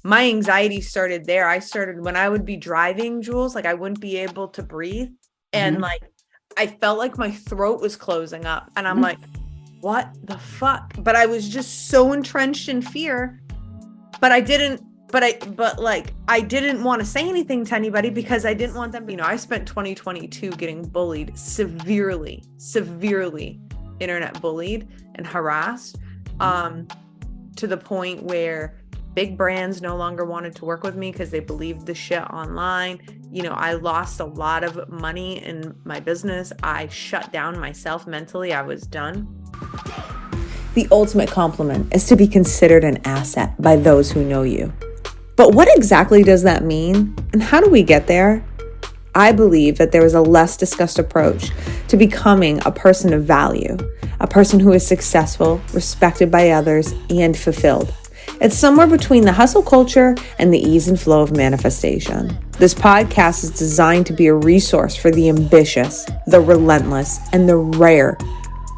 my anxiety started there. I started when I would be driving, Jules, like I wouldn't be able to breathe. And like I felt like my throat was closing up. And I'm like, what the fuck? But I was just so entrenched in fear. But I didn't, I didn't want to say anything to anybody because I didn't want them to, I spent 2022 getting bullied severely, internet bullied and harassed, to the point where big brands no longer wanted to work with me because they believed the shit online. I lost a lot of money in my business. I shut down myself mentally. I was done. The ultimate compliment is to be considered an asset by those who know you. But what exactly does that mean? And how do we get there? I believe that there is a less discussed approach to becoming a person of value, a person who is successful, respected by others, and fulfilled. It's somewhere between the hustle culture and the ease and flow of manifestation. This podcast is designed to be a resource for the ambitious, the relentless, and the rare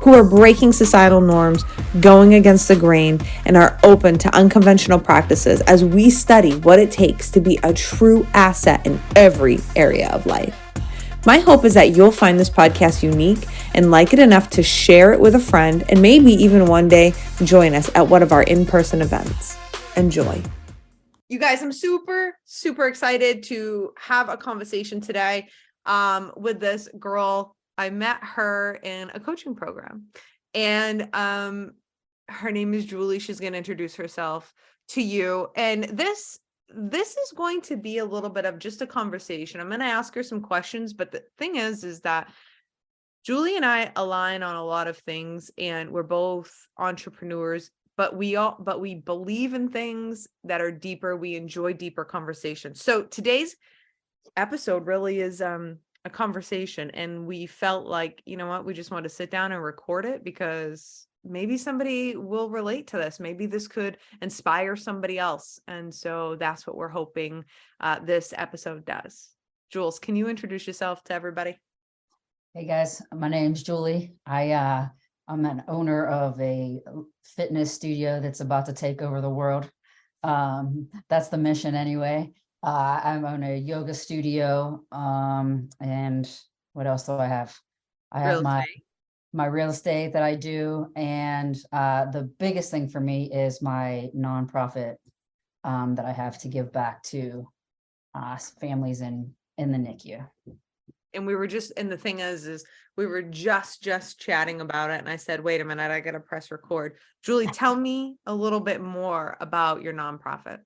who are breaking societal norms, going against the grain, and are open to unconventional practices as we study what it takes to be a true asset in every area of life. My hope is that you'll find this podcast unique and like it enough to share it with a friend and maybe even one day join us at one of our in-person events. Enjoy. You guys, I'm super excited to have a conversation today with this girl. I met her in a coaching program, and her name is Julie. She's going to introduce herself to you. And this is going to be a little bit of just a conversation. I'm going to ask her some questions, but the thing is that Julie and I align on a lot of things, and we're both entrepreneurs, but we believe in things that are deeper. We enjoy deeper conversations. So today's episode really is a conversation, and we felt like, you know what, we just want to sit down and record it because maybe somebody will relate to this. Maybe this could inspire somebody else. And so that's what we're hoping this episode does. Jules, can you introduce yourself to everybody? Hey guys, my name's Julie. I'm an owner of a fitness studio that's about to take over the world. That's the mission anyway. I own a yoga studio. And what else do I have? I have my real estate that I do. And the biggest thing for me is my nonprofit that I have to give back to families in the NICU. And we were just, and the thing is we were just chatting about it. And I said, wait a minute, I got to press record. Julie, tell me a little bit more about your nonprofit.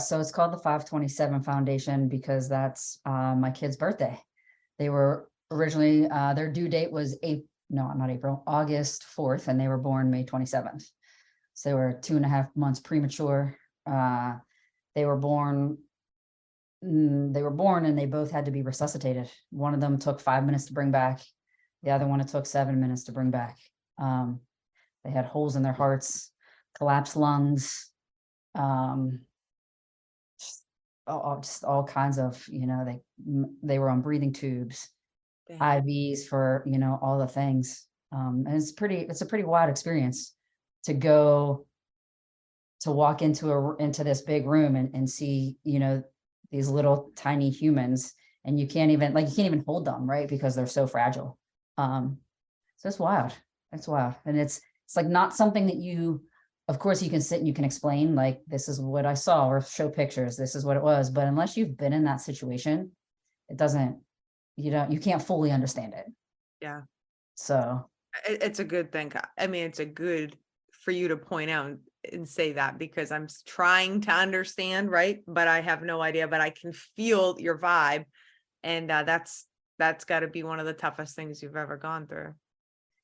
So it's called the 527 Foundation because that's my kid's birthday. They were originally, their due date was August 4th, and they were born May 27th. So they were 2.5 months premature. They were born and they both had to be resuscitated. One of them took 5 minutes to bring back. The other one, it took 7 minutes to bring back. They had holes in their hearts, collapsed lungs, just all kinds of, they were on breathing tubes, IVs for, all the things. And it's a pretty wild experience to go to walk into this big room and see, these little tiny humans, and you can't even hold them, right? Because they're so fragile. So it's wild. It's wild. And it's like not something that of course you can sit and you can explain, like, this is what I saw, or show pictures, this is what it was. But unless you've been in that situation, you can't fully understand it. Yeah. So it's a good thing. I mean, it's a good for you to point out and say that, because I'm trying to understand, right? But I have no idea, but I can feel your vibe. And that's got to be one of the toughest things you've ever gone through.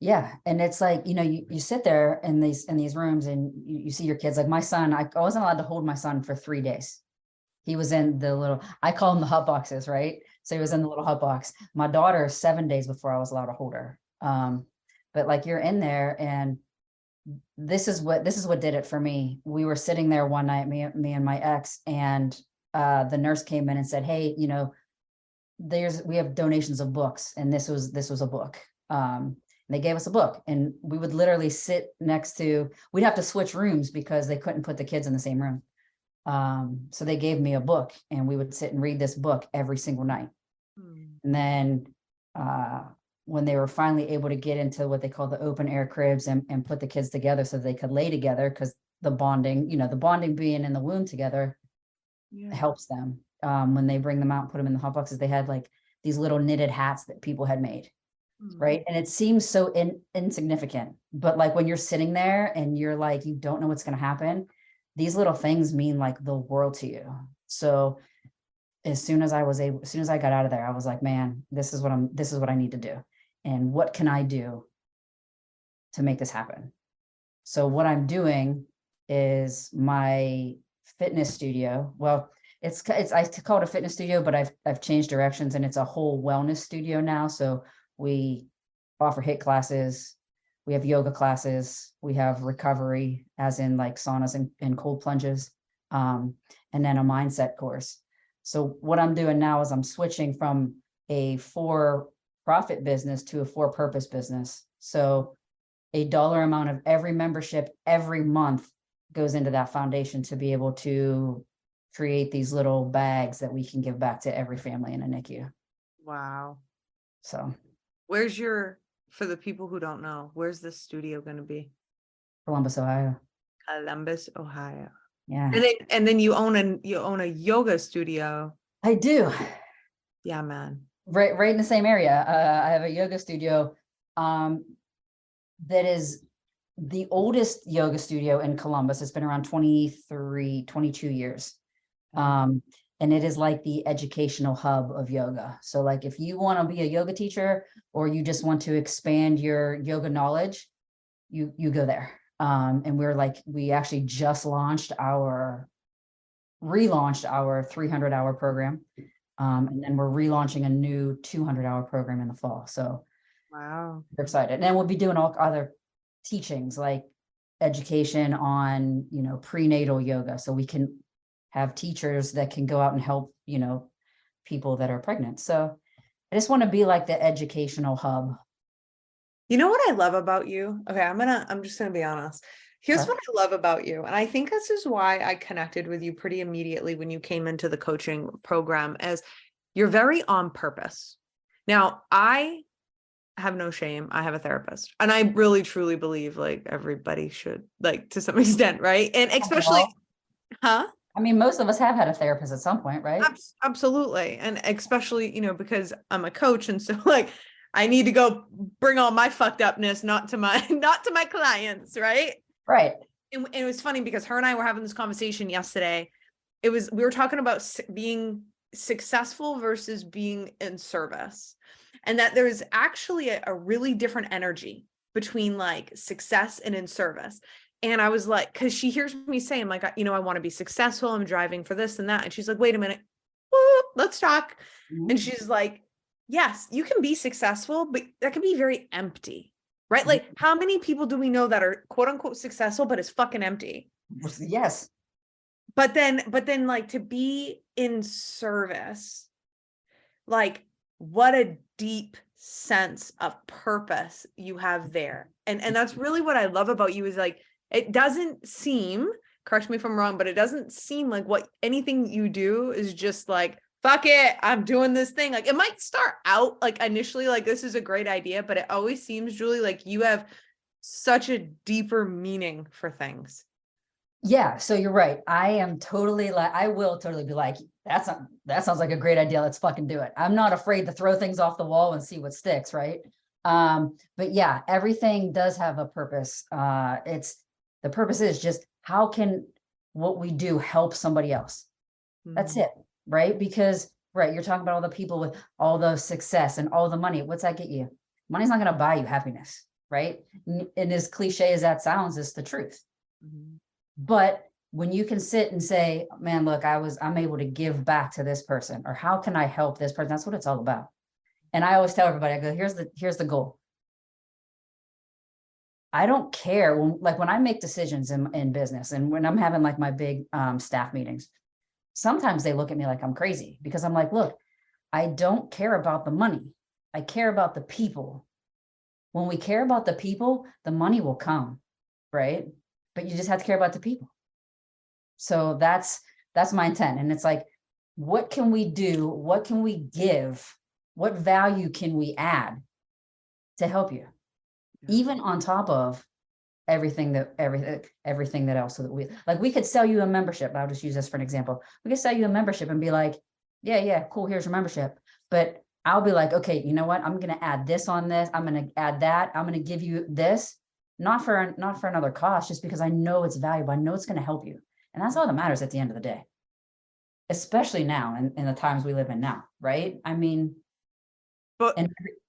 Yeah. And it's like, you sit there in these rooms and you see your kids. Like my son, I wasn't allowed to hold my son for 3 days. He was in I call them the hot boxes, right? So he was in the little hot box. My daughter, 7 days before I was allowed to hold her. But like, you're in there, and this is what did it for me. We were sitting there one night, me and my ex, and the nurse came in and said, hey, we have donations of books, and this was a book. They gave us a book, and we would literally sit we'd have to switch rooms because they couldn't put the kids in the same room. So they gave me a book, and we would sit and read this book every single night. And then when they were finally able to get into what they call the open air cribs and put the kids together so they could lay together, because the bonding, the bonding being in the womb together helps them. When they bring them out and put them in the hot boxes, they had like these little knitted hats that people had made. Right. And it seems so insignificant, but like when you're sitting there and you're like, you don't know what's going to happen, these little things mean like the world to you. So as soon as I got out of there, I was like, man, this is what I need to do. And what can I do to make this happen? So what I'm doing is my fitness studio. Well, I call it a fitness studio, but I've changed directions, and it's a whole wellness studio now. So we offer HIIT classes, we have yoga classes, we have recovery, as in like saunas and cold plunges, and then a mindset course. So what I'm doing now is I'm switching from a for-profit business to a for-purpose business. So a dollar amount of every membership every month goes into that foundation to be able to create these little bags that we can give back to every family in a NICU. Wow. So for the people who don't know, where's this studio going to be? Columbus, Ohio. Columbus, Ohio. Yeah. And then you own a yoga studio. I do. Yeah, man. Right in the same area. I have a yoga studio that is the oldest yoga studio in Columbus. It's been around 22 years. And it is like the educational hub of yoga. So like if you want to be a yoga teacher, or you just want to expand your yoga knowledge, you go there. And we actually just relaunched our 300-hour program. And then we're relaunching a new 200-hour program in the fall. So wow, we're excited. And then we'll be doing all other teachings, like education on, prenatal yoga. So we can have teachers that can go out and help, people that are pregnant. So I just want to be like the educational hub. You know what I love about you? Okay, I'm just gonna be honest. Here's what I love about you. And I think this is why I connected with you pretty immediately when you came into the coaching program, as you're very on purpose. Now, I have no shame. I have a therapist, and I really truly believe like everybody should, like, to some extent, right? And especially, I mean, most of us have had a therapist at some point, right? Absolutely. And especially, because I'm a coach, and so like I need to go bring all my fucked upness not to my clients, right? Right. And it was funny because her and I were having this conversation yesterday. We were talking about being successful versus being in service, and that there's actually a really different energy between like success and in service. And I was like, because she hears me say, I'm like, I want to be successful. I'm driving for this and that. And she's like, wait a minute, let's talk. Mm-hmm. And she's like, yes, you can be successful, but that can be very empty, right? Mm-hmm. Like, how many people do we know that are quote unquote successful, but it's fucking empty? Yes. But then like, to be in service, like, what a deep sense of purpose you have there. And that's really what I love about you, is like, it doesn't seem, correct me if I'm wrong, but it doesn't seem like anything you do is just like, fuck it, I'm doing this thing. Like, it might start out like initially like this is a great idea, but it always seems, Julie, like you have such a deeper meaning for things. Yeah, so you're right. I will totally be like, that sounds like a great idea. Let's fucking do it. I'm not afraid to throw things off the wall and see what sticks, right? But yeah, everything does have a purpose. The purpose is just, how can what we do help somebody else? That's it, right? Because, right, you're talking about all the people with all the success and all the money. What's that get you? Money's not going to buy you happiness, right? And as cliche as that sounds, it's the truth. Mm-hmm. But when you can sit and say, man, look, I'm able to give back to this person, or how can I help this person? That's what it's all about. And I always tell everybody, I go, here's the goal. I don't care when I make decisions in business, and when I'm having like my big staff meetings, sometimes they look at me like I'm crazy, because I'm like, look, I don't care about the money. I care about the people. When we care about the people, the money will come, right? But you just have to care about the people. So that's my intent. And it's like, what can we do? What can we give? What value can we add to help you? Yeah. Even on top of everything that else that we like, we could sell you a membership. I'll just use this for an example. We could sell you a membership and be like, yeah, cool, here's your membership. But I'll be like, okay, you know what? I'm going to add this on this. I'm going to add that. I'm going to give you this, not for another cost, just because I know it's valuable. I know it's going to help you. And that's all that matters at the end of the day, especially now in the times we live in now. Right. I mean, But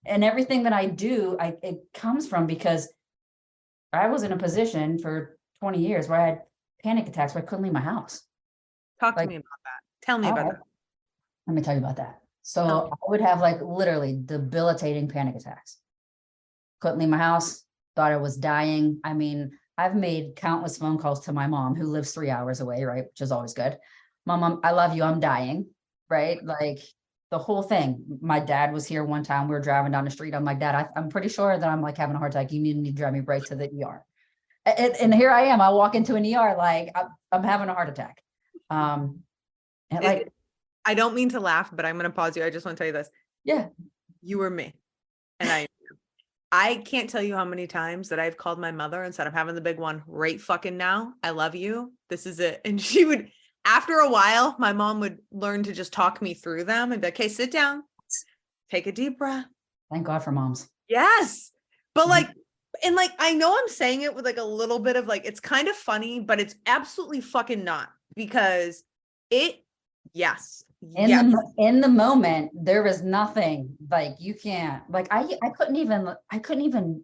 and everything that I do, it comes from, because I was in a position for 20 years where I had panic attacks where I couldn't leave my house. talk to Like, me about that. Tell me all about right, that. let me tell you about that. Tell So me. I would have like literally debilitating panic attacks. Couldn't leave my house, thought I was dying. I mean, I've made countless phone calls to my mom, who lives 3 hours away, right? Which is always good. Mom, I love you. I'm dying, right? Like the whole thing. My dad was here one time. We were driving down the street. I'm like, Dad, I'm pretty sure that I'm like having a heart attack. You need to drive me right to the ER. And here I am. I walk into an ER like I'm having a heart attack. And like, I don't mean to laugh, but I'm going to pause you. I just want to tell you this. yeah, You were me. And I can't tell you how many times that I've called my mother and said, I'm having the big one right fucking now. I love you. This is it. And she would, after a while, my mom would learn to just talk me through them and be like, okay, sit down, take a deep breath. thank God for moms. Yes. But Mhm. like, and like, I know I'm saying it with like a little bit of like, it's kind of funny, but it's absolutely fucking not, because yes. In the moment, there was nothing like, you can't, like, I couldn't even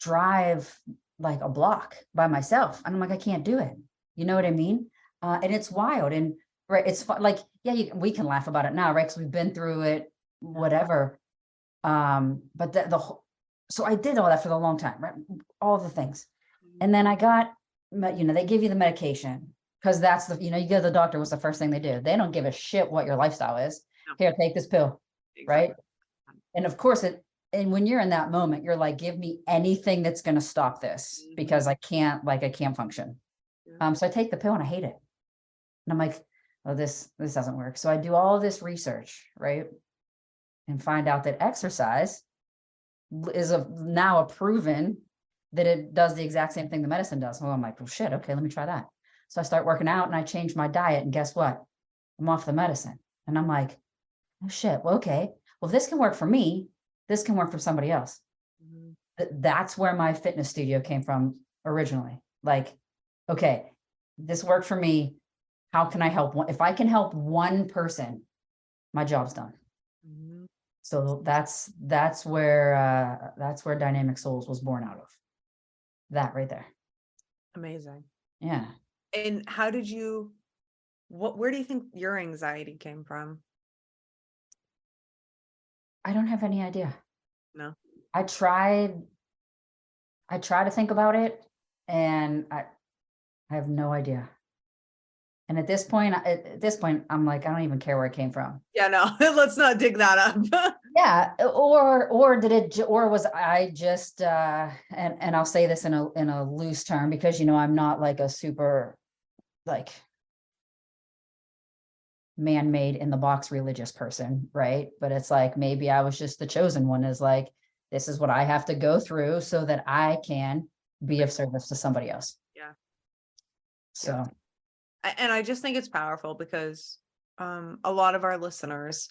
drive like a block by myself. And I'm like, I can't do it. You know what I mean? And it's wild. And right, it's like, yeah, we can laugh about it now, right? Because we've been through it, whatever. But the whole, so I did all that for a long time, right? All the things. And then I got, they give you the medication, because that's you go to the doctor. What's the first thing they do? They don't give a shit what your lifestyle is. No. Here, take this pill. Exactly. Right. And of course and when you're in that moment, you're like, give me anything that's going to stop this, because I can't function. Yeah. So I take the pill and I hate it. And I'm like, oh, this doesn't work. So I do all this research, right? And find out that exercise is now a proven that it does the exact same thing the medicine does. Well, I'm like, well, shit. Okay, let me try that. So I start working out and I change my diet, and guess what? I'm off the medicine. And I'm like, oh shit. Well, okay. Well, if this can work for me, this can work for somebody else. Mm-hmm. That's where my fitness studio came from originally. Like, okay, this worked for me. How can I help if I can help one person, my job's done. Mm-hmm. So that's where Dynamic Souls was born out of. That right there. Amazing. Yeah. And where do you think your anxiety came from? I don't have any idea. No. I try to think about it, and I have no idea. And at this point, I'm like, I don't even care where it came from. Yeah, no, let's not dig that up. Yeah. Or was I just, and I'll say this in a loose term, because, I'm not like a super like man-made in the box religious person. Right. But it's like, maybe I was just the chosen one, is like, this is what I have to go through so that I can be of service to somebody else. Yeah. So. Yeah. And I just think it's powerful, because a lot of our listeners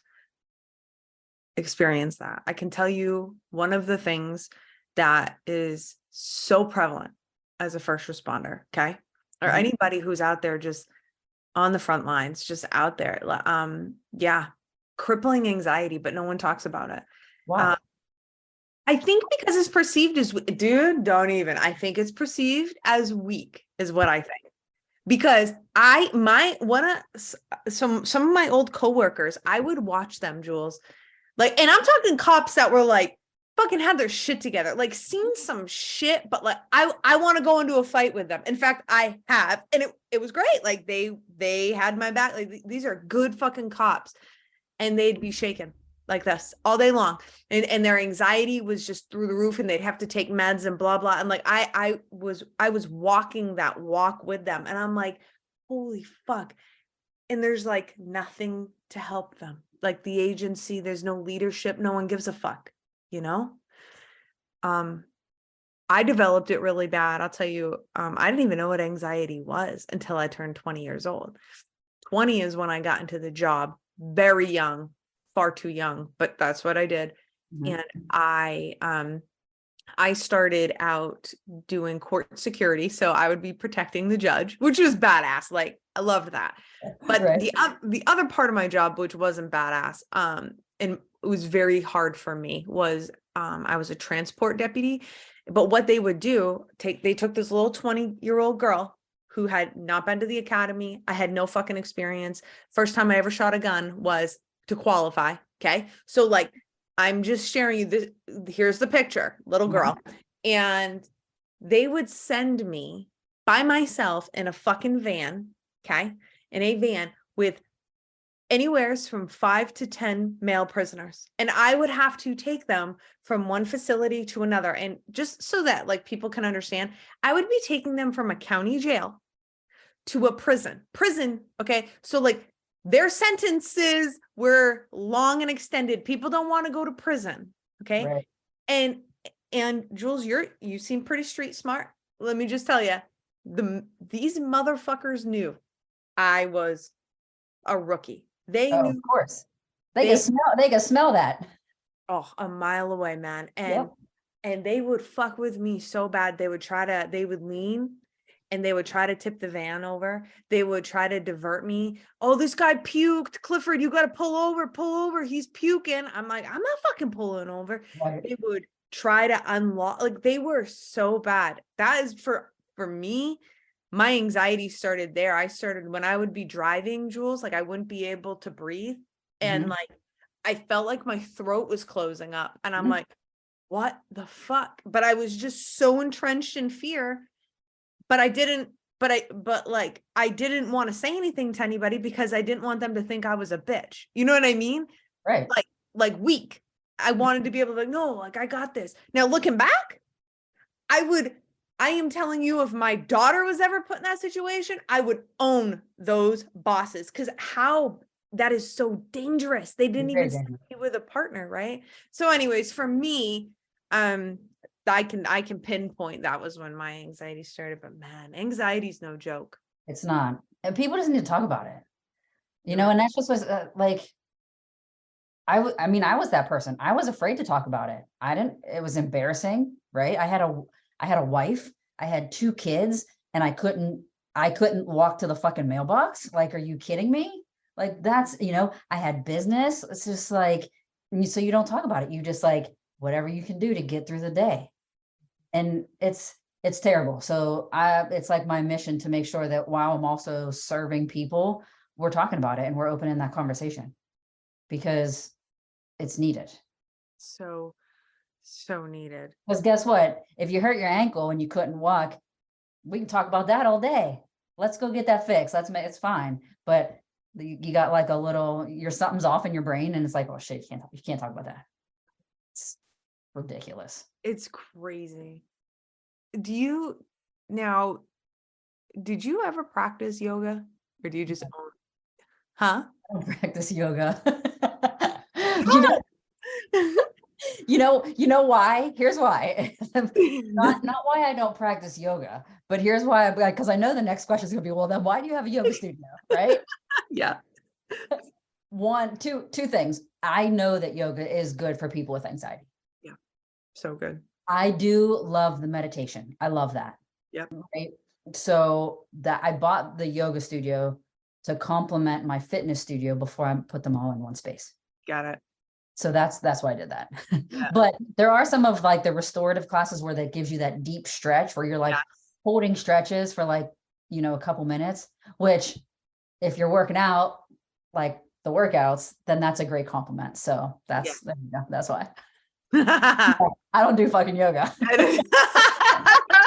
experience that. I can tell you one of the things that is so prevalent as a first responder, okay? Or Mm-hmm. anybody who's out there just on the front lines, just out there. Crippling anxiety, but no one talks about it. Wow. I think because it's perceived as, dude, don't even. I think it's perceived as weak, is what I think. Because some of my old coworkers, I would watch them, Jules, like, and I'm talking cops that were like fucking had their shit together, like seen some shit, but like I want to go into a fight with them. In fact, I have, and it was great. Like they had my back. Like these are good fucking cops, and they'd be shaken like this all day long, and their anxiety was just through the roof, and they'd have to take meds and blah blah. And like I was walking that walk with them, and I'm like, holy fuck. And there's like nothing to help them. Like the agency, there's no leadership. No one gives a fuck, you know? I developed it really bad. I'll tell you, I didn't even know what anxiety was until I turned 20 years old. 20 is when I got into the job, very young, far too young, but that's what I did. Mhm. And I started out doing court security, so I would be protecting the judge, which was badass. Like I loved that. But Right. the other part of my job, which wasn't badass, and it was very hard for me, was I was a transport deputy. But what they would do, they took this little 20-year-old girl who had not been to the academy. I had no fucking experience. First time I ever shot a gun was to qualify. Okay. So like, I'm just sharing you this. Here's the picture, little girl. And they would send me by myself in a fucking van. Okay. In a van with anywhere from 5 to 10 male prisoners. And I would have to take them from one facility to another. And just so that like people can understand, I would be taking them from a county jail to a prison. Okay. So like their sentences were long and extended. People don't want to go to prison. Okay. Right. And Jules, you seem pretty street smart. Let me just tell you, these motherfuckers knew I was a rookie. They Oh, knew. of course. They can smell that. Oh, a mile away, man. And Yep. and they would fuck with me so bad. They would lean and they would try to tip the van over. They would try to divert me. Oh, this guy puked. Clifford, you got to pull over. He's puking. I'm like, I'm not fucking pulling over. Right. They would try to unlock, like they were so bad. That is for me, my anxiety started there. I started when I would be driving, Jules, like I wouldn't be able to breathe. And Mhm. like, I felt like my throat was closing up and I'm Mhm. like, what the fuck? But I was just so entrenched in fear, but I didn't want to say anything to anybody because I didn't want them to think I was a bitch. You know what I mean? Right. Like weak. I wanted to be able to no, like I got this. Now looking back, I am telling you, if my daughter was ever put in that situation, I would own those bosses because how that is so dangerous. They didn't even Very send dangerous. me with a partner, right? So, anyways, for me, I can pinpoint that was when my anxiety started. But man, anxiety is no joke. It's not. And people just need to talk about it. You're right. And that's just was like I mean, I was that person. I was afraid to talk about it. It was embarrassing, right? I had a wife, I had 2 kids, and I couldn't walk to the fucking mailbox. Like, are you kidding me? Like that's, I had business. It's just like, so you don't talk about it. You just like whatever you can do to get through the day. And it's terrible. So it's like my mission to make sure that while I'm also serving people, we're talking about it and we're open in that conversation because it's needed. So needed. Because guess what? If you hurt your ankle and you couldn't walk, we can talk about that all day. Let's go get that fixed. It's fine. But you got like something's off in your brain and it's like, oh shit, you can't talk about that. It's ridiculous. It's crazy. Did you ever practice yoga or do you just own? Huh? I don't practice yoga. you know, What? you know why? Here's why. Not why I don't practice yoga, but here's why. Because I know the next question is going to be, well, then why do you have a yoga studio, right? Yeah. Two things. I know that yoga is good for people with anxiety. Yeah. So good. I do love the meditation. I love that. Yep. Right. So that I bought the yoga studio to complement my fitness studio before I put them all in one space. Got it. So that's why I did that. Yeah. But there are some of like the restorative classes where that gives you that deep stretch where you're like holding stretches for like, a couple minutes, which if you're working out, like the workouts, then that's a great compliment. So that's why. I don't do fucking yoga.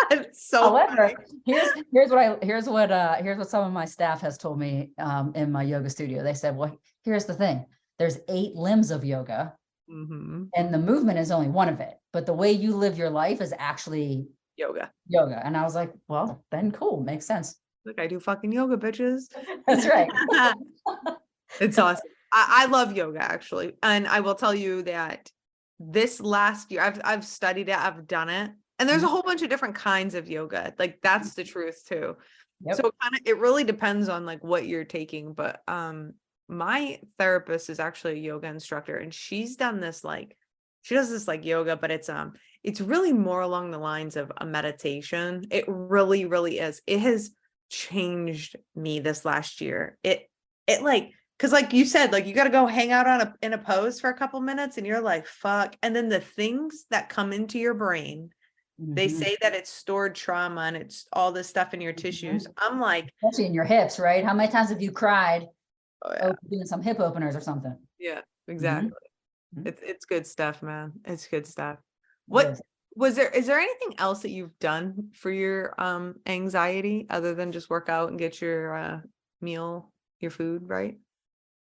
It's so However, funny. here's what some of my staff has told me in my yoga studio. They said, well, here's the thing. There's 8 limbs of yoga and the movement is only one of it. But the way you live your life is actually Yoga. yoga. And I was like, well, then cool. Makes sense. Like, I do fucking yoga, bitches. That's right. It's awesome. I love yoga, actually. And I will tell you that this last year, I've studied it, I've done it. And there's a whole bunch of different kinds of yoga. Like, that's the truth too. Yep. So it really depends on like what you're taking. But my therapist is actually a yoga instructor, and she's done this like, she does this like yoga, but it's really more along the lines of a meditation. It really, really is. It has changed me this last year. It like, because like you said, like you got to go hang out in a pose for a couple minutes and you're like, fuck. And then the things that come into your brain, they say that it's stored trauma and it's all this stuff in your tissues. I'm like, especially in your hips, right? How many times have you cried oh, yeah. doing some hip openers or something? Yeah, exactly. It's good stuff, man. It's good stuff. Is there anything else that you've done for your anxiety other than just work out and get your your food right?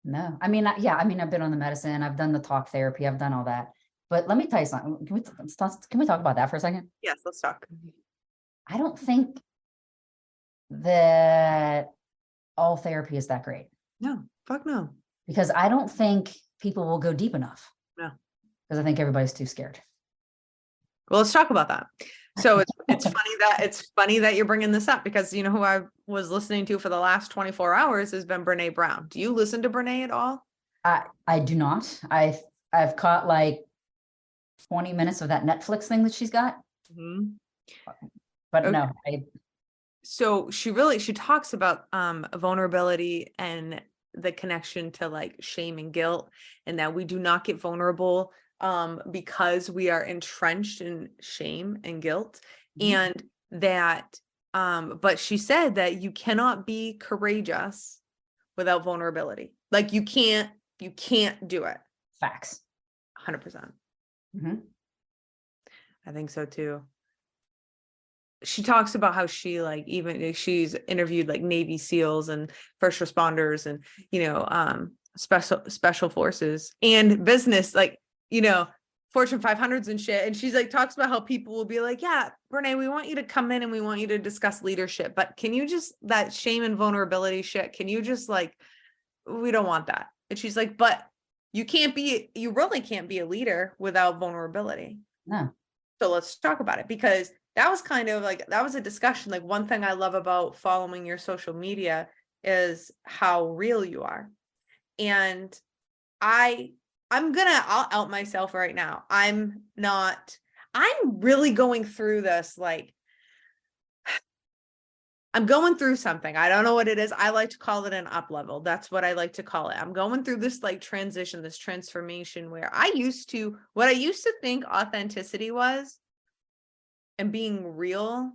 No, I mean, yeah, I mean, I've been on the medicine, I've done the talk therapy, I've done all that. But let me tell you something. Can we talk about that for a second? Yes, let's talk. I don't think that all therapy is that great. No, fuck no. Because I don't think people will go deep enough. No. Because I think everybody's too scared. Well, let's talk about that. So it's funny that you're bringing this up, because you know who I was listening to for the last 24 hours has been Brene Brown. Do you listen to Brene at all? I do not. I've caught like 20 minutes of that Netflix thing that she's got. But okay. No. So she talks about vulnerability and the connection to like shame and guilt, and that we do not get vulnerable because we are entrenched in shame and guilt. And that but she said that you cannot be courageous without vulnerability. Like you can't do it. Facts. 100%. I think so too. She talks about how she like, even she's interviewed like Navy SEALs and first responders and, you know, special forces and business, like, you know, Fortune 500s and shit. And she's like, talks about how people will be like, yeah, Brene, we want you to come in and we want you to discuss leadership, but can you just, that shame and vulnerability shit, can you just like, we don't want that. And she's like, but you really can't be a leader without vulnerability. No. So let's talk about it, because that was kind of like, that was a discussion. Like, one thing I love about following your social media is how real you are. And I'll out myself right now. I'm really going through this, like, I'm going through something. I don't know what it is. I like to call it an up level. That's what I like to call it. I'm going through this like transition, this transformation where what I used to think authenticity was and being real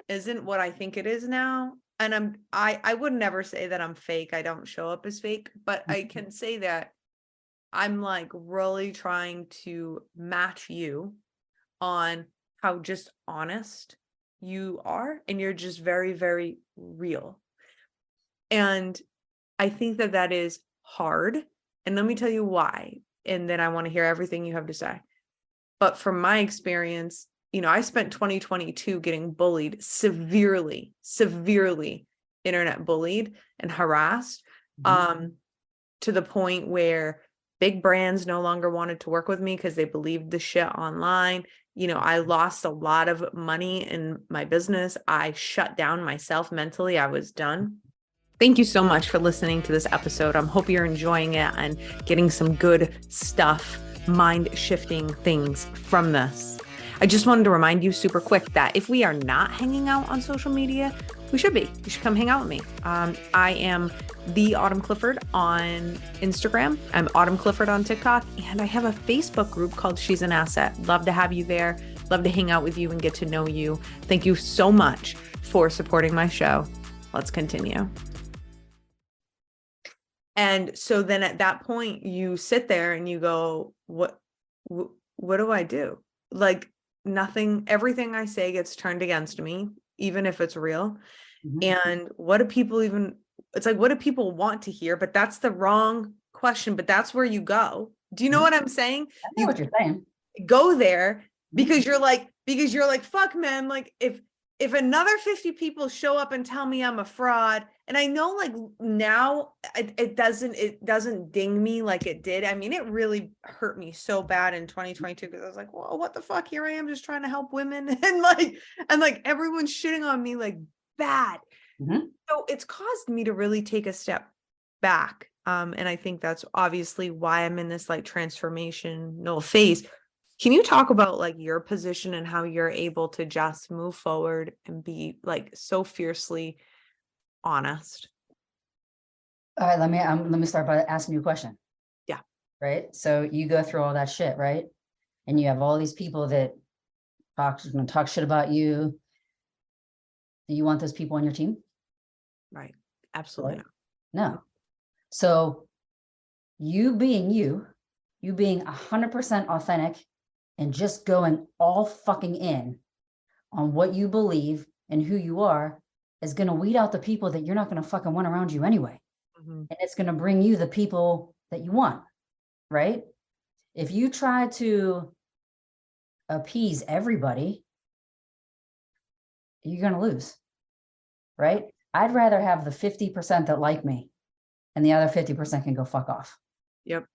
isn't what I think it is now. And I would never say that I'm fake. I don't show up as fake, but I can say that I'm like really trying to match you on how just honest you are, and you're just very, very real. And I think that is hard. And let me tell you why. And then I want to hear everything you have to say. But from my experience, you know, I spent 2022 getting bullied severely, internet bullied and harassed, to the point where big brands no longer wanted to work with me because they believed the shit online. You know, I lost a lot of money in my business. I shut down myself mentally. I was done. Thank you so much for listening to this episode. I hope you're enjoying it and getting some good stuff, mind-shifting things from this. I just wanted to remind you super quick that if we are not hanging out on social media, we should be. You should come hang out with me. I am the Autumn Clifford on Instagram. I'm Autumn Clifford on TikTok, and I have a Facebook group called She's an Asset. Love to have you there. Love to hang out with you and get to know you. Thank you so much for supporting my show. Let's continue. And so then at that point, you sit there and you go, what do I do? Like, nothing, everything I say gets turned against me, even if it's real. And what do people it's like, what do people want to hear? But that's the wrong question, but that's where you go. Do you know what I'm saying? I know what you're saying. Go there because you're like, fuck, man, like if another 50 people show up and tell me I'm a fraud, and I know like now it doesn't ding me like it did. I mean, it really hurt me so bad in 2022 because I was like, well, what the fuck? Here I am just trying to help women and like everyone's shitting on me like bad. Mhm. So it's caused me to really take a step back. And I think that's obviously why I'm in this like transformational phase. Can you talk about like your position and how you're able to just move forward and be like so fiercely honest? All right, let me start by asking you a question. Yeah. Right? So you go through all that shit, right? And you have all these people that talk shit about you. Do you want those people on your team? Right. Absolutely Right? not. No. So you being you being 100% authentic and just going all fucking in on what you believe and who you are is going to weed out the people that you're not going to fucking want around you anyway. Mhm. And it's going to bring you the people that you want, right? If you try to appease everybody, you're going to lose, right? I'd rather have the 50% that like me and the other 50% can go fuck off. Yep.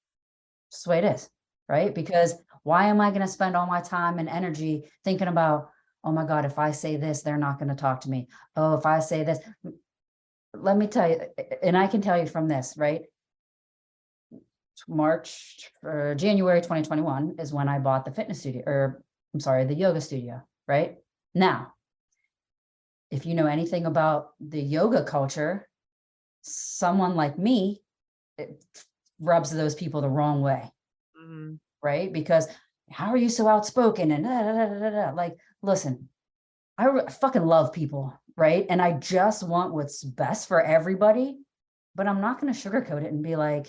Just the way it is, right? Because why am I going to spend all my time and energy thinking about, oh my God, if I say this, they're not going to talk to me. Oh, if I say this, let me tell you, and I can tell you from this, right? March or January 2021 is when I bought the fitness studio, or I'm sorry, the yoga studio, right? Now, if you know anything about the yoga culture, someone like me, it rubs those people the wrong way, Mhm. right? Because how are you so outspoken and da, da, da, da, da. Like, listen, I fucking love people, right? And I just want what's best for everybody, but I'm not going to sugarcoat it and be like,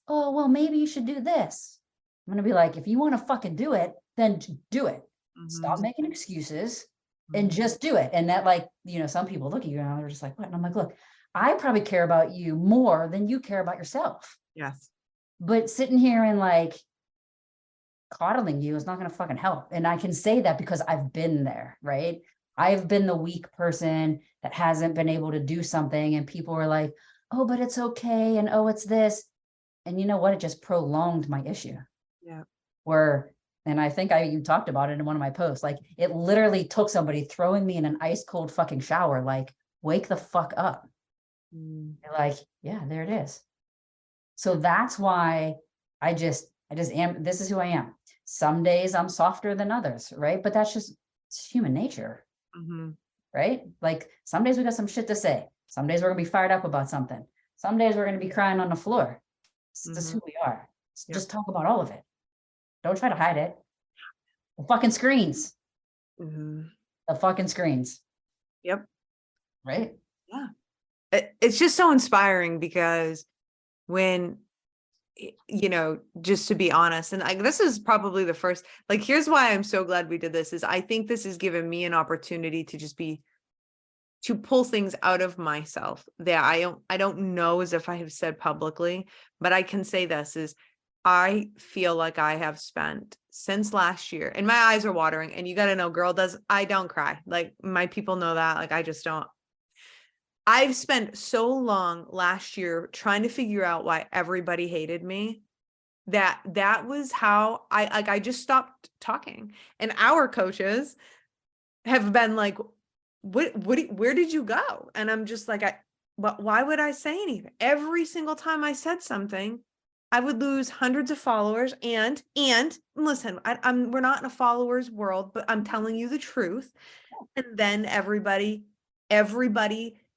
oh, well, maybe you should do this. I'm going to be like, if you want to fucking do it, then do it. Stop Mhm. making excuses and Mhm. just do it. And that, like, some people look at you and they're just like, what? And I'm like, look, I probably care about you more than you care about yourself. Yes. But sitting here and like coddling you is not going to fucking help. And I can say that because I've been there, right? I've been the weak person that hasn't been able to do something. And people were like, oh, but it's okay. And oh, it's this. And you know what? It just prolonged my issue. Yeah. Where, and I think I even talked about it in one of my posts, like it literally took somebody throwing me in an ice cold fucking shower, like, wake the fuck up. Mm. You're like, yeah, there it is. So that's why I just am, this is who I am. Some days I'm softer than others, right? But that's just, it's human nature, Mhm. right? Like some days we got some shit to say. Some days we're gonna be fired up about something. Some days we're gonna be crying on the floor. It's just Mhm. who we are. Yep. Just talk about all of it. Don't try to hide it. The fucking screens. Mhm. The fucking screens. Yep. Right? Yeah. It's just so inspiring because when just to be honest, and like this is probably the first, like here's why I'm so glad we did this, is I think this has given me an opportunity to just to pull things out of myself that I don't know as if I have said publicly, but I can say this is I feel like I have spent since last year, and my eyes are watering, and you got to know, I don't cry. Like my people know that, like I just don't. I've spent so long last year trying to figure out why everybody hated me that was how I just stopped talking. And our coaches have been like, where did you go? And I'm just like, but why would I say anything? Every single time I said something, I would lose hundreds of followers. And listen, we're not in a followers world, but I'm telling you the truth. And then everybody,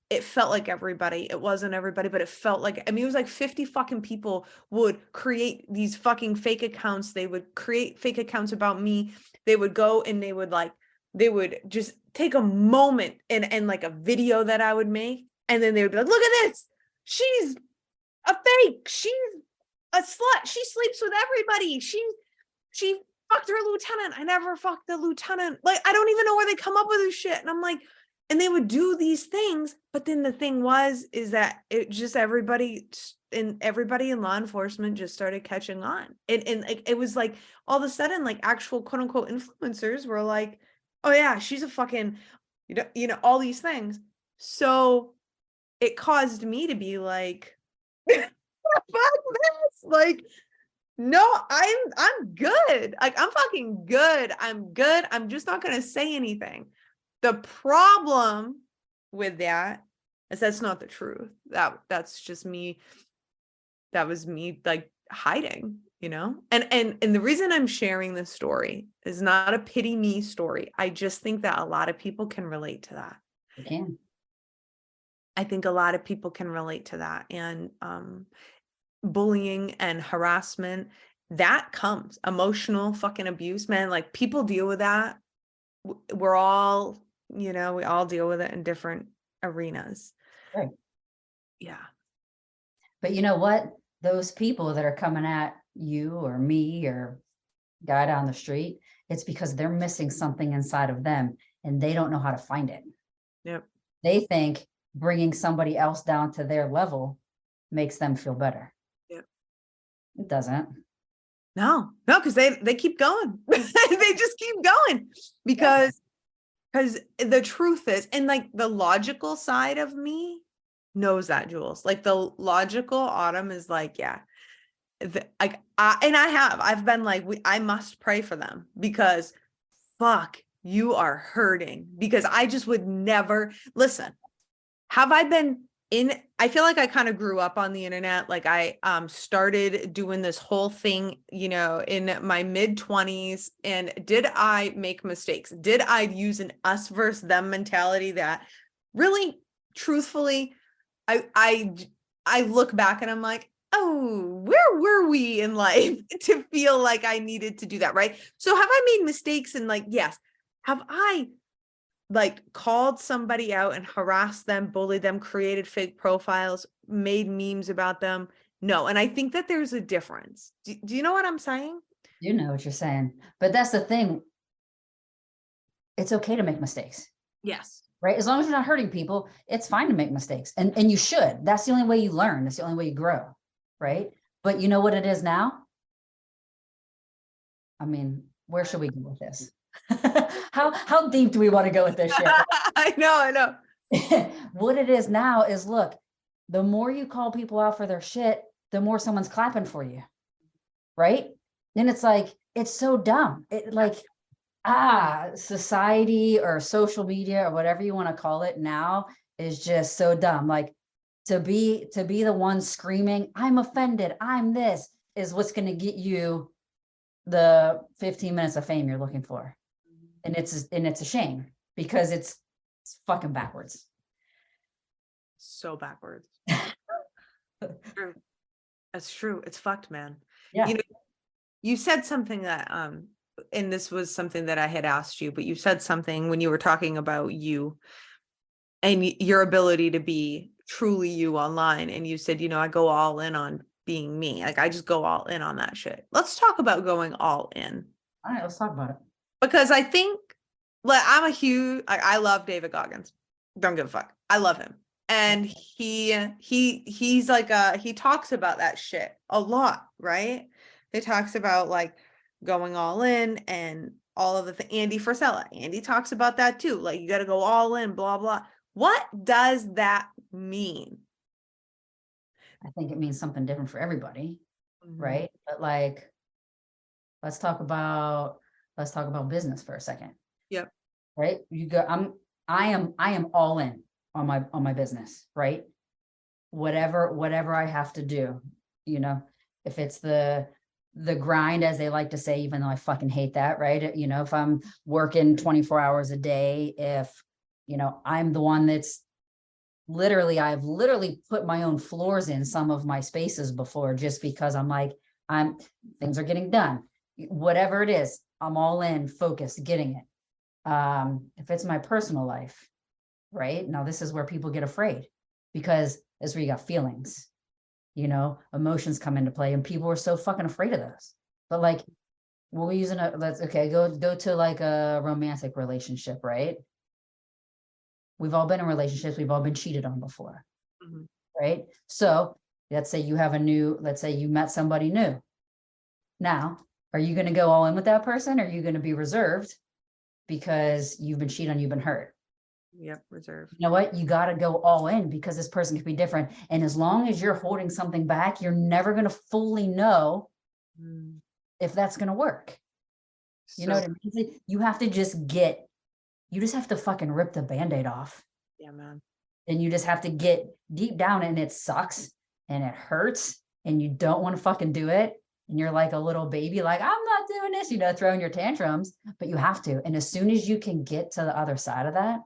it felt like everybody, it wasn't everybody, but it felt like, I mean, it was like 50 fucking people would create these fucking fake accounts. They would create fake accounts about me. They would go and they would just take a moment and like a video that I would make. And then they would be like, look at this. She's a fake. She's a slut. She sleeps with everybody. She fucked her lieutenant. I never fucked the lieutenant. Like, I don't even know where they come up with this shit. And I'm like, and they would do these things. But then the thing is that it just everybody in law enforcement just started catching on. And like, it was like all of a sudden, like actual quote unquote influencers were like, oh yeah, she's a fucking, all these things. So it caused me to be like, fuck this. Like, no, I'm good. Like, I'm fucking good. I'm good. I'm just not going to say anything. The problem with that is that's not the truth. That's just me. That was me like hiding, and the reason I'm sharing this story is not a pity me story. I just think that a lot of people can relate to that. You can. I think a lot of people can relate to that. And bullying and harassment, that comes emotional fucking abuse, man. Like, people deal with that. We're all, we all deal with it in different arenas. Right. Yeah. But you know what? Those people that are coming at you or me or guy down the street, it's because they're missing something inside of them and they don't know how to find it. Yep. They think bringing somebody else down to their level makes them feel better. Yep. It doesn't. No, because they keep going. They just keep going because the truth is, and like the logical side of me knows that, Jules. Like, the logical Autumn is like, yeah, I've been like, I must pray for them because fuck, you are hurting, because I just would never listen. Have I been I feel like I kind of grew up on the internet. Like, I started doing this whole thing, in my mid-20s. And did I make mistakes? Did I use an us versus them mentality that really, truthfully, I look back and I'm like, oh, where were we in life to feel like I needed to do that, right? So have I made mistakes? And like, yes. Have I like called somebody out and harassed them, bullied them, created fake profiles, made memes about them? No. And I think that there's a difference. Do you know what I'm saying? You know what you're saying. But that's the thing. It's okay to make mistakes. Yes. Right? As long as you're not hurting people, it's fine to make mistakes. And you should. That's the only way you learn. That's the only way you grow. Right? But you know what it is now? I mean, where should we go with this? How deep do we want to go with this shit? I know. What it is now is, look, the more you call people out for their shit, the more someone's clapping for you. Right? Then it's like, it's so dumb. Society or social media or whatever you want to call it now is just so dumb. Like, to be the one screaming, I'm offended, I'm this, is what's going to get you the 15 minutes of fame you're looking for. And it's a shame because it's fucking backwards. So backwards. That's true. It's fucked, man. Yeah. You said something that and this was something that I had asked you, but you said something when you were talking about you and your ability to be truly you online. And you said, I go all in on being me. Like, I just go all in on that shit. Let's talk about going all in. All right, let's talk about it. Because I think, like, I love David Goggins. Don't give a fuck. I love him. And he's like, he talks about that shit a lot, right? He talks about like going all in and all of the Andy Frisella. Andy talks about that too. Like, you got to go all in, blah, blah. What does that mean? I think it means something different for everybody. Mm-hmm. Right. But like, let's talk about business for a second. Yep. Right. I am all in on my business. Right. Whatever I have to do, if it's the grind, as they like to say, even though I fucking hate that. Right. If I'm working 24 hours a day, if, I'm the one that's I've literally put my own floors in some of my spaces before, just because I'm like, things are getting done. Whatever it is, I'm all in, focused, getting it. If it's my personal life, right now, this is where people get afraid, because that's where you got feelings, emotions come into play, and people are so fucking afraid of those. But like, we're using go to like a romantic relationship, right? We've all been in relationships. We've all been cheated on before. Mm-hmm. Right? So let's say you met somebody new. Now, are you going to go all in with that person? Or are you going to be reserved because you've been cheated on, you've been hurt? Yep. Reserve. You know what? You got to go all in because this person could be different. And as long as you're holding something back, you're never going to fully know if that's going to work. You know what I mean? You have to you just have to fucking rip the Band-Aid off. Yeah, man. And you just have to get deep down, and it sucks and it hurts and you don't want to fucking do it. And you're like a little baby, like, I'm not doing this, you know, throwing your tantrums, but you have to. And as soon as you can get to the other side of that,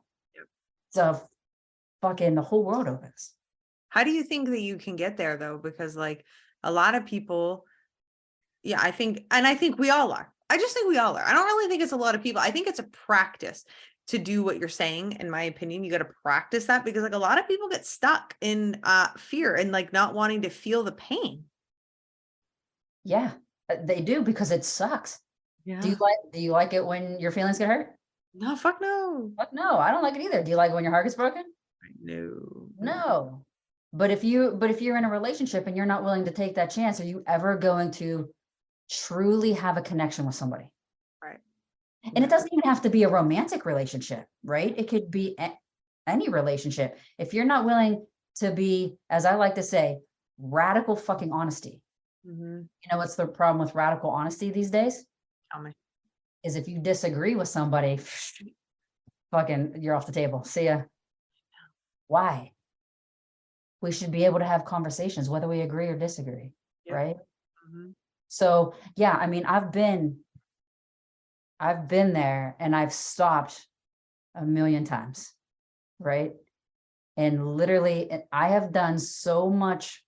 so fucking the whole world opens. How do you think that you can get there though? Because like a lot of people, yeah, I think we all are. I just think we all are. I don't really think it's a lot of people. I think it's a practice to do what you're saying. In my opinion, you got to practice that because like a lot of people get stuck in fear and like not wanting to feel the pain. Yeah, they do because it sucks. Yeah. Do you like it when your feelings get hurt? No, fuck no. Fuck no, I don't like it either. Do you like it when your heart gets broken? No. No. But if you're in a relationship and you're not willing to take that chance, are you ever going to truly have a connection with somebody? Right. And it doesn't even have to be a romantic relationship, right? It could be any relationship. If you're not willing to be, as I like to say, radical fucking honesty. You know what's the problem with radical honesty these days? Tell me. Is if you disagree with somebody, fucking, you're off the table. See ya. Why? We should be able to have conversations, whether we agree or disagree, right? So yeah, I mean, I've been there and I've stopped a million times, right? And literally, I have done so much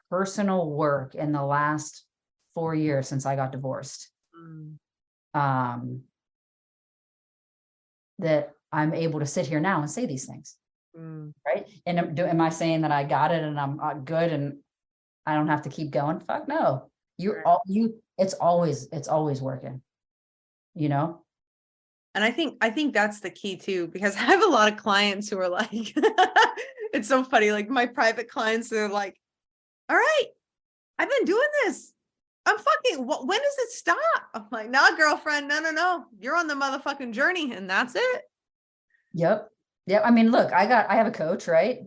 personal work in the last 4 years since I got divorced. That I'm able to sit here now and say these things, right? And am I saying that I got it and I'm good and I don't have to keep going? Fuck no. It's always working, you know? And I think that's the key too, because I have a lot of clients who are like, it's so funny. Like my private clients, they're like, all right, I've been doing this. I'm fucking, when does it stop? I'm like, nah, girlfriend, no. You're on the motherfucking journey and that's it. Yep. I mean, look, I have a coach, right?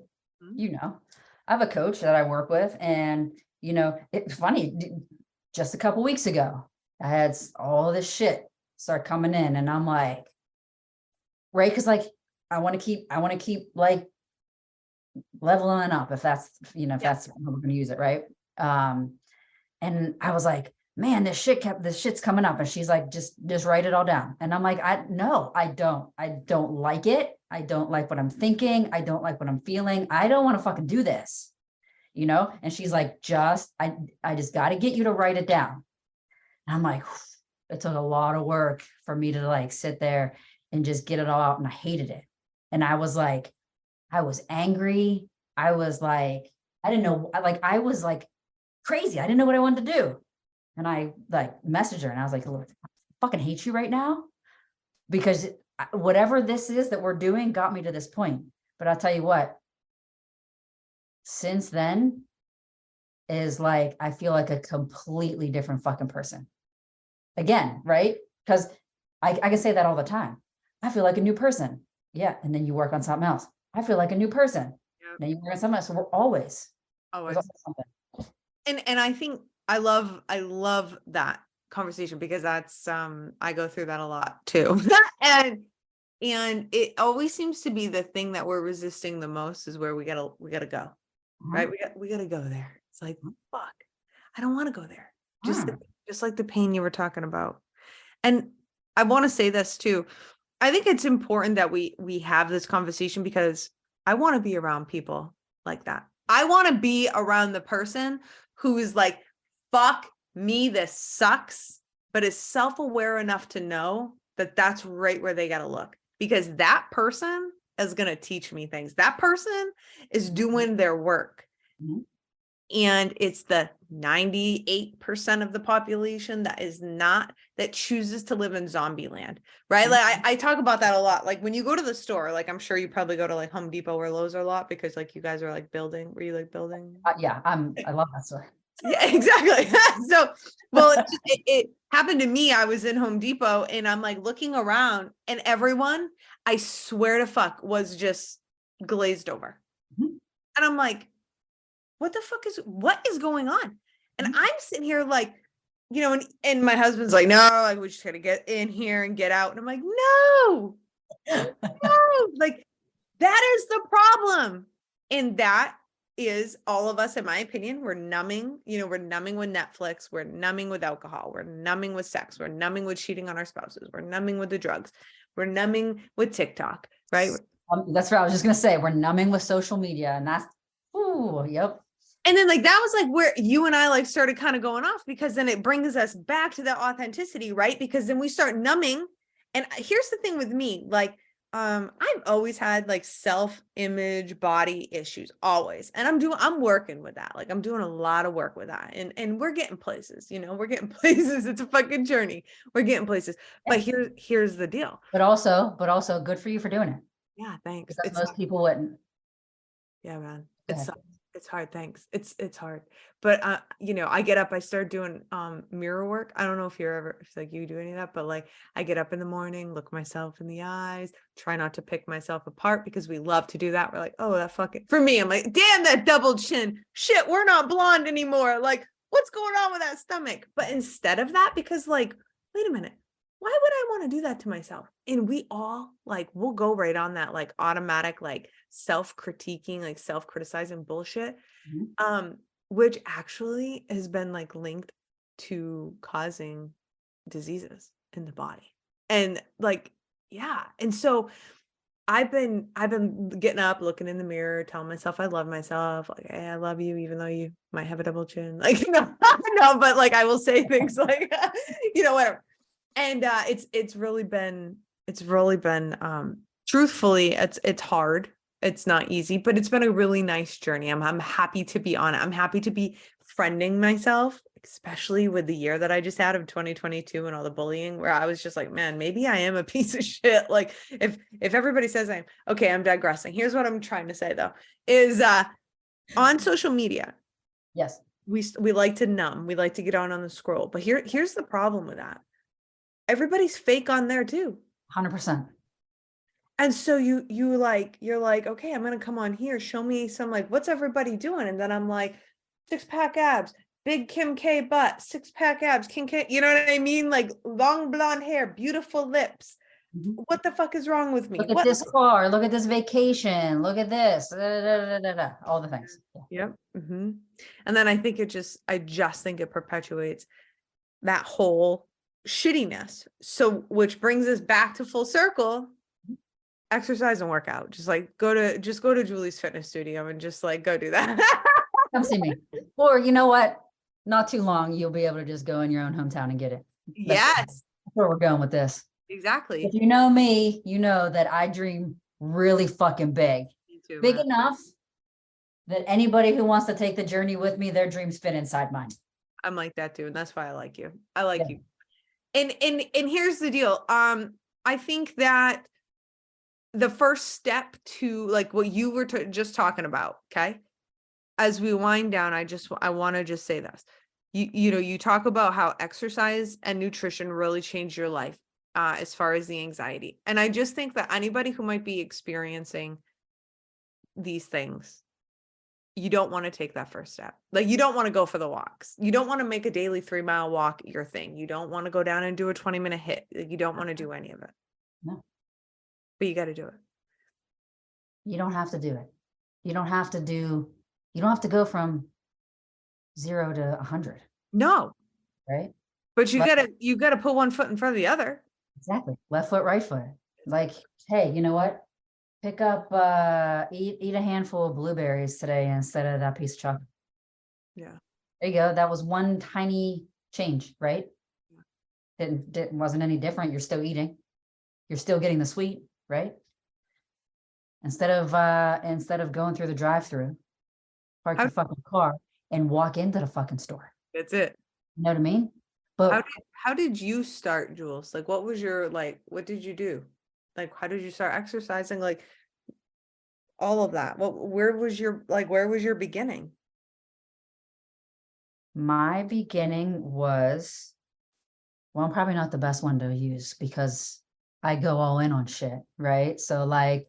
You know, I have a coach that I work with and, you know, it's funny, just a couple weeks ago, I had all this shit start coming in and I'm like, right. Cause like, I want to keep like leveling up if that's, you know, if that's how we're going to use it. Right. And I was like, man, this shit's coming up. And she's like, just write it all down. And I'm like, I don't like it. I don't like what I'm thinking. I don't like what I'm feeling. I don't want to fucking do this, you know? And she's like, I just got to get you to write it down. And I'm like, it took a lot of work for me to like sit there and just get it all out. And I hated it. And I was like, I was angry. I was like, I didn't know, like, I was like crazy. I didn't know what I wanted to do. And I like messaged her and I was like, look, I fucking hate you right now because whatever this is that we're doing got me to this point. But I'll tell you what, since then is like, I feel like a completely different fucking person. Again, right? Because I can say that all the time. I feel like a new person. Yeah. And then you work on something else. I feel like a new person. Yep. Then you work on something else. So we're always something. And I think I love that conversation because that's I go through that a lot too. and it always seems to be the thing that we're resisting the most is where we gotta go. Right? We gotta go there. It's like, fuck, I don't want to go there. Just like the pain you were talking about. And I want to say this too. I think it's important that we have this conversation because I want to be around people like that. I want to be around the person who is like, fuck me, this sucks, but is self-aware enough to know that that's right where they got to look because that person is going to teach me things. That person is doing their work. And it's the 98% of the population that chooses to live in zombie land, right? Like I talk about that a lot. Like when you go to the store, like I'm sure you probably go to like Home Depot or Lowe's a lot because like you guys are like building. Were you like building? Yeah, I love that store. Yeah, exactly. So, well, it happened to me. I was in Home Depot and I'm like looking around and everyone, I swear to fuck, was just glazed over. Mhm. And I'm like, what is going on? And Mhm. I'm sitting here like, and my husband's like, no, like we just gotta get in here and get out. And I'm like, no, like that is the problem. And that is all of us, in my opinion, we're numbing, we're numbing with Netflix, we're numbing with alcohol, we're numbing with sex, we're numbing with cheating on our spouses, we're numbing with the drugs, we're numbing with TikTok, right? That's what I was just gonna say. We're numbing with social media, and that's, ooh, yep. And then like that was like where you and I like started kind of going off, because then it brings us back to that authenticity, right? Because then we start numbing. And here's the thing with me, like I've always had like self-image body issues, always. And I'm working with that. Like I'm doing a lot of work with that. And we're getting places, we're getting places. It's a fucking journey. We're getting places. But here's the deal. But also good for you for doing it, Yeah, thanks. because most people wouldn't. Yeah, man. Go ahead. It's hard. Thanks. It's hard. But I get up, I start doing mirror work. I don't know if like you do any of that, but like I get up in the morning, look myself in the eyes, try not to pick myself apart, because we love to do that. We're like, oh, that fucking, for me, I'm like, damn, that double chin. Shit, we're not blonde anymore. Like, what's going on with that stomach? But instead of that, because like, wait a minute, why would I want to do that to myself? And we all like, we'll go right on that like automatic, like self-critiquing, like self-criticizing bullshit, Mhm. which actually has been like linked to causing diseases in the body. And like, yeah. And so I've been getting up, looking in the mirror, telling myself I love myself. Like, hey, I love you, even though you might have a double chin. Like, no, but like I will say things like, whatever. And it's really been truthfully, it's hard. It's not easy, but it's been a really nice journey. I'm happy to be on it. I'm happy to be friending myself, especially with the year that I just had of 2022 and all the bullying, where I was just like, man, maybe I am a piece of shit. Like if everybody says I'm digressing. Here's what I'm trying to say though, is on social media, Yes. we like to numb, we like to get on the scroll. But here's the problem with that. Everybody's fake on there too. 100%. And so you're like, okay, I'm gonna come on here, show me some, like, what's everybody doing? And then I'm like, 6-pack abs, big Kim K butt, 6-pack abs, Kim K, you know what I mean? Like long blonde hair, beautiful lips. Mhm. What the fuck is wrong with me? Look at What? this car. Look at this vacation. Look at this. All the things. Yeah. Yep. And then I just think it perpetuates that whole shittiness. So, which brings us back to full circle. Exercise and workout. Just go to Julie's fitness studio and just like go do that. Come see me. Or you know what? Not too long, you'll be able to just go in your own hometown and get it. Yes, That's where we're going with this. exactly. If you know me, you know that I dream really fucking big. Me too, Big man. enough that anybody who wants to take the journey with me, their dreams fit inside mine. I'm like that too, and that's why I like you. I like Yeah. you. And here's the deal. I think that the first step to like what you were just talking about, okay? As we wind down, I want to just say this. You talk about how exercise and nutrition really change your life as far as the anxiety. And I just think that anybody who might be experiencing these things, you don't want to take that first step. Like you don't want to go for the walks. You don't want to make a daily 3-mile walk your thing. You don't want to go down and do a 20-minute hit. You don't want to do any of it. No. But you got to do it. You don't have to do it. You don't have to go from 0 to 100. No. Right. But you gotta put one foot in front of the other. Exactly. Left foot, right foot. Like, hey, you know what? Pick up, eat a handful of blueberries today instead of that piece of chocolate. Yeah. There you go. That was one tiny change, right? Wasn't any different. You're still eating. You're still getting the sweet, right? Instead of going through the drive-through, park your fucking car and walk into the fucking store. That's it. You know what I mean? But how did you start, Jules? Like, what was your, like, what did you do? Like, how did you start exercising? Like, all of that. Where was your beginning? My beginning was, well, I'm probably not the best one to use because I go all in on shit, right? So like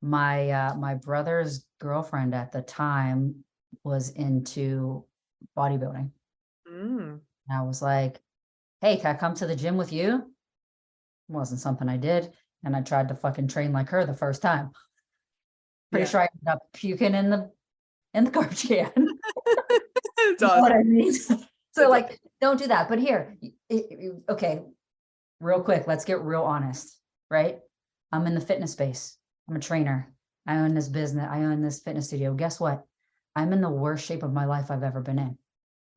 my brother's girlfriend at the time was into bodybuilding. Mm. And I was like, hey, can I come to the gym with you? It wasn't something I did. And I tried to fucking train like her the first time. Pretty sure I ended up puking in the garbage can. It's You know awesome. what I mean? So It's like, don't do that. But here, okay, real quick, let's get real honest, right? I'm in the fitness space. I'm a trainer. I own this business. I own this fitness studio. Guess what? I'm in the worst shape of my life I've ever been in.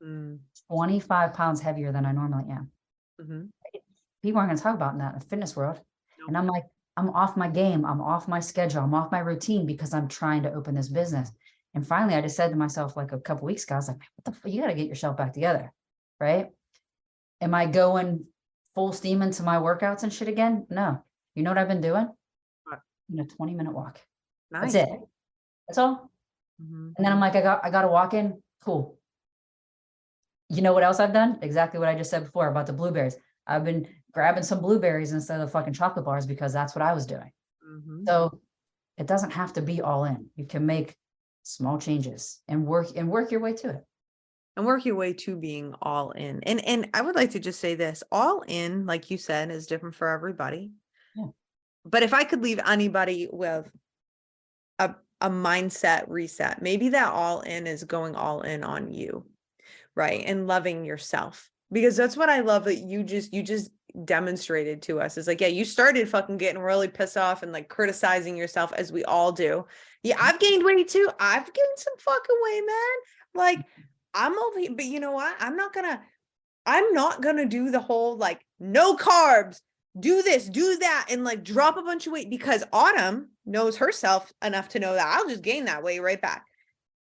Mm. 25 pounds heavier than I normally am. Mm-hmm. People aren't going to talk about that in the fitness world. Nope. And I'm like, I'm off my game. I'm off my schedule. I'm off my routine because I'm trying to open this business. And finally, I just said to myself, like a couple weeks ago, I was like, what the fuck? You got to get yourself back together. Right. Am I going full steam into my workouts and shit again? No. You know what I've been doing? What? 20-minute walk. Nice. That's it. That's all. Mm-hmm. And then I'm like, I got to walk in. Cool. You know what else I've done? Exactly what I just said before about the blueberries. I've been grabbing some blueberries instead of fucking chocolate bars because that's what I was doing. Mm-hmm. So it doesn't have to be all in. You can make small changes and work your way to it. And work your way to being all in. And I would like to just say this, all in, like you said, is different for everybody. Yeah. But if I could leave anybody with a mindset reset, maybe that all in is going all in on you, right? And loving yourself. Because that's what I love that you just demonstrated to us. Is like, yeah, you started fucking getting really pissed off and like criticizing yourself, as we all do. Yeah, I've gained weight too. I've gained some fucking weight, man. Like, I'm over here, but you know what? I'm not gonna do the whole like no carbs, do this, do that, and like drop a bunch of weight, because Autumn knows herself enough to know that I'll just gain that weight right back.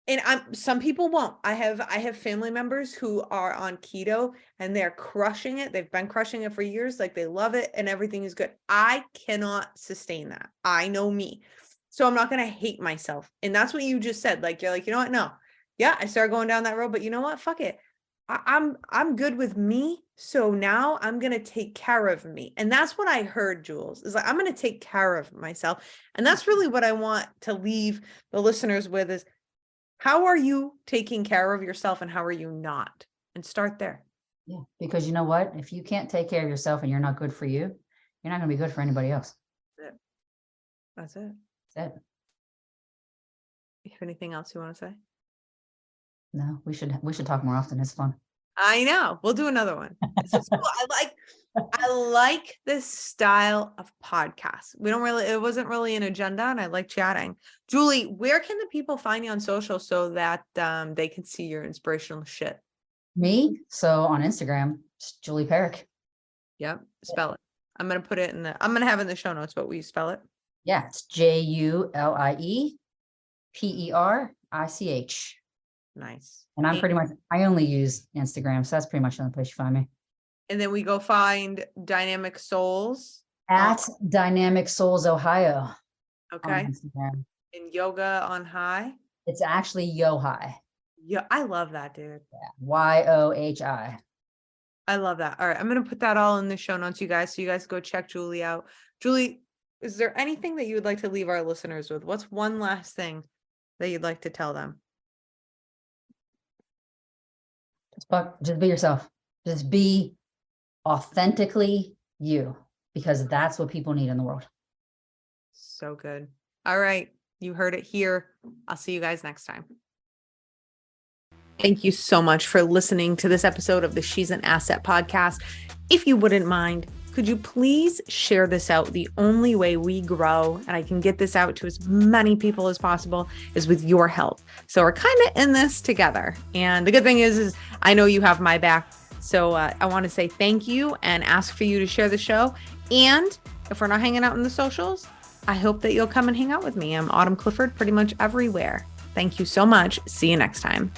And some people won't. I have family members who are on keto and they're crushing it. They've been crushing it for years. Like, they love it and everything is good. I cannot sustain that. I know me. So I'm not going to hate myself. And that's what you just said. Like, you're like, you know what? No. Yeah, I started going down that road, but you know what? Fuck it. I'm good with me. So now I'm going to take care of me. And that's what I heard, Jules, is like, I'm going to take care of myself. And that's really what I want to leave the listeners with is, how are you taking care of yourself and how are you not? And start there. Yeah. Because you know what? If you can't take care of yourself and you're not good for you, you're not going to be good for anybody else. That's it. That's it. You have anything else you want to say? No, we should talk more often. It's fun. I know. We'll do another one. This is cool. I like this style of podcast. It wasn't really an agenda, and I like chatting. Julie, where can the people find you on social so that they can see your inspirational shit? Me? So on Instagram, it's Julie Perich. Yep. Spell it. I'm going to put it I'm going to have it in the show notes, but will you spell it? Yeah, it's JuliePerich. Nice. And I only use Instagram, so that's pretty much the only place you find me. And then we go find Dynamic Souls at Dynamic Souls Ohio. Okay. On Instagram. And Yoga on High. It's actually Yohai. Yeah, I love that, dude. Yeah. YOHI. I love that. All right, I'm gonna put that all in the show notes, you guys. So you guys go check Julie out. Julie, is there anything that you would like to leave our listeners with? What's one last thing that you'd like to tell them? Just be yourself. Just be authentically you, because that's what people need in the world. So good. All right. You heard it here. I'll see you guys next time. Thank you so much for listening to this episode of the She's an Asset podcast. If you wouldn't mind, could you please share this out? The only way we grow and I can get this out to as many people as possible is with your help. So we're kind of in this together. And the good thing is I know you have my back. So I want to say thank you and ask for you to share the show. And if we're not hanging out in the socials, I hope that you'll come and hang out with me. I'm Autumn Clifford pretty much everywhere. Thank you so much. See you next time.